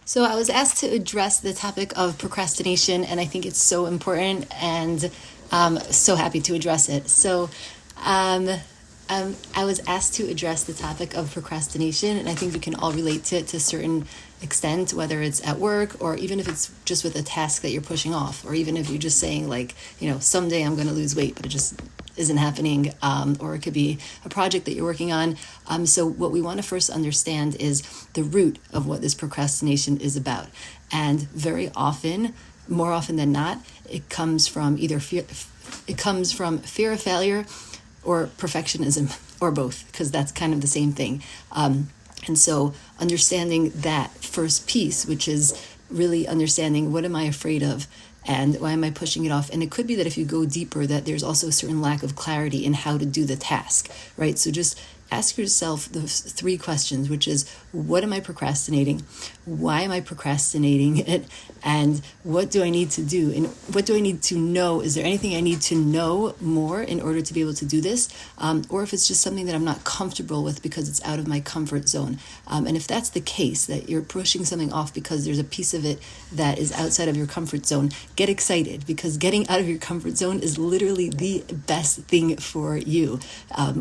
So I was asked to address the topic of procrastination, and I think it's so important, and so happy to address it. Um, I was asked to address the topic of procrastination, and I think we can all relate to it to a certain extent, whether it's at work or even if it's just with a task that you're pushing off, or even if you're just saying, like, someday I'm going to lose weight, but it just isn't happening, or it could be a project that you're working on. So what we want to first understand is the root of what this procrastination is about. And very often, more often than not, it comes from fear of failure or perfectionism, or both, because that's kind of the same thing. And so understanding that first piece, which is really understanding, what am I afraid of and why am I pushing it off? And it could be that if you go deeper, that there's also a certain lack of clarity in how to do the task, right? So just ask yourself the three questions, which is, what am I procrastinating? Why am I procrastinating it? And what do I need to do? And what do I need to know? Is there anything I need to know more in order to be able to do this? Or if it's just something that I'm not comfortable with because it's out of my comfort zone. And if that's the case, that you're pushing something off because there's a piece of it that is outside of your comfort zone, get excited, because getting out of your comfort zone is literally the best thing for you.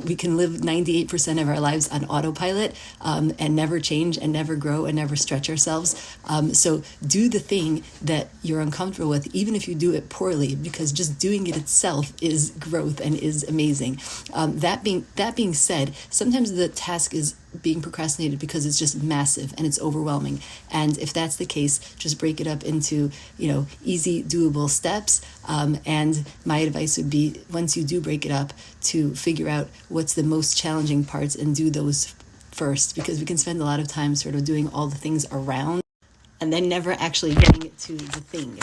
We can live 98% of our lives on autopilot, and never change and never grow and never stretch ourselves. So do the thing that you're uncomfortable with, even if you do it poorly, because just doing it itself is growth and is amazing. That being said, sometimes the task is being procrastinated because it's just massive and it's overwhelming. And if that's the case, just break it up into, easy, doable steps. And my advice would be, once you do break it up, to figure out what's the most challenging parts and do those first, because we can spend a lot of time sort of doing all the things around and then never actually getting it to the thing.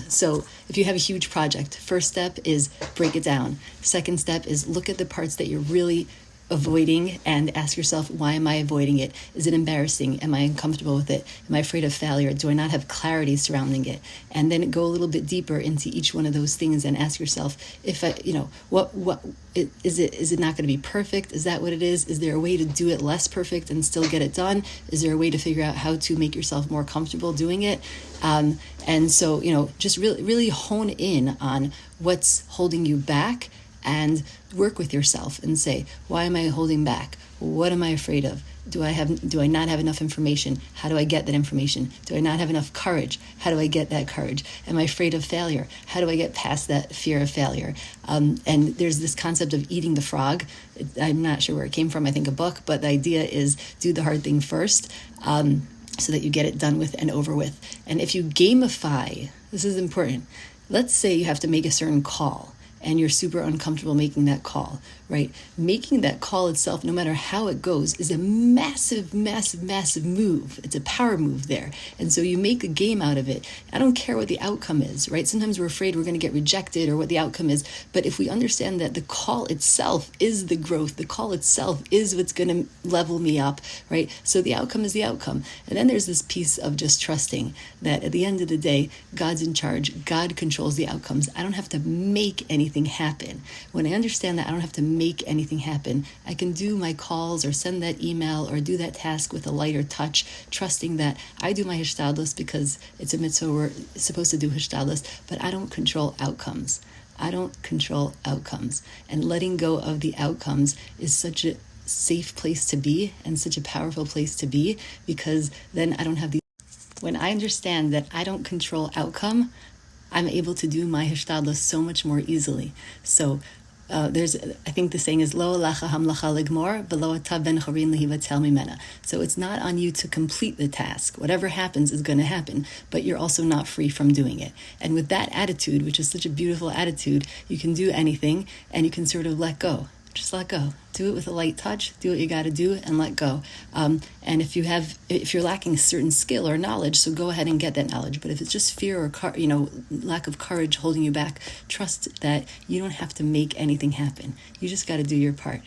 So if you have a huge project, first step is break it down. Second step is look at the parts that you're really avoiding and ask yourself, why am I avoiding it? Is it embarrassing? Am I uncomfortable with it? Am I afraid of failure? Do I not have clarity surrounding it? And then go a little bit deeper into each one of those things and ask yourself, if what is it not going to be perfect? Is that what it is? Is there a way to do it less perfect and still get it done? Is there a way to figure out how to make yourself more comfortable doing it? And so, just really hone in on what's holding you back, and work with yourself and say, why am I holding back? What am I afraid of? Do I not have enough information? How do I get that information? Do I not have enough courage? How do I get that courage? Am I afraid of failure? How do I get past that fear of failure? And there's this concept of eating the frog. I'm not sure where it came from, I think a book, but the idea is do the hard thing first, so that you get it done with and over with. And if you gamify, this is important. Let's say you have to make a certain call, and you're super uncomfortable making that call, right? Making that call itself, no matter how it goes, is a massive, massive, massive move. It's a power move there. And so you make a game out of it. I don't care what the outcome is, right? Sometimes we're afraid we're going to get rejected or what the outcome is. But if we understand that the call itself is the growth, the call itself is what's going to level me up, right? So the outcome is the outcome. And then there's this piece of just trusting that at the end of the day, God's in charge. God controls the outcomes. I don't have to make anything happen. When I understand that I don't have to make anything happen, I can do my calls or send that email or do that task with a lighter touch, trusting that I do my hishtadlus because it's a mitzvah, we're supposed to do hishtadlus, but I don't control outcomes. I don't control outcomes. And letting go of the outcomes is such a safe place to be and such a powerful place to be, because then I don't have these. When I understand that I don't control outcome, I'm able to do my hishtadlus so much more easily. So I think the saying is, Lo lacha hamlacha ligmor, v'lo ata ben chorin lehivatel mimena. So it's not on you to complete the task. Whatever happens is going to happen, but you're also not free from doing it. And with that attitude, which is such a beautiful attitude, you can do anything and you can sort of let go. Just let go. Do it with a light touch. Do what you got to do and let go. And if you're lacking a certain skill or knowledge, so go ahead and get that knowledge. But if it's just fear or lack of courage holding you back, trust that you don't have to make anything happen. You just got to do your part.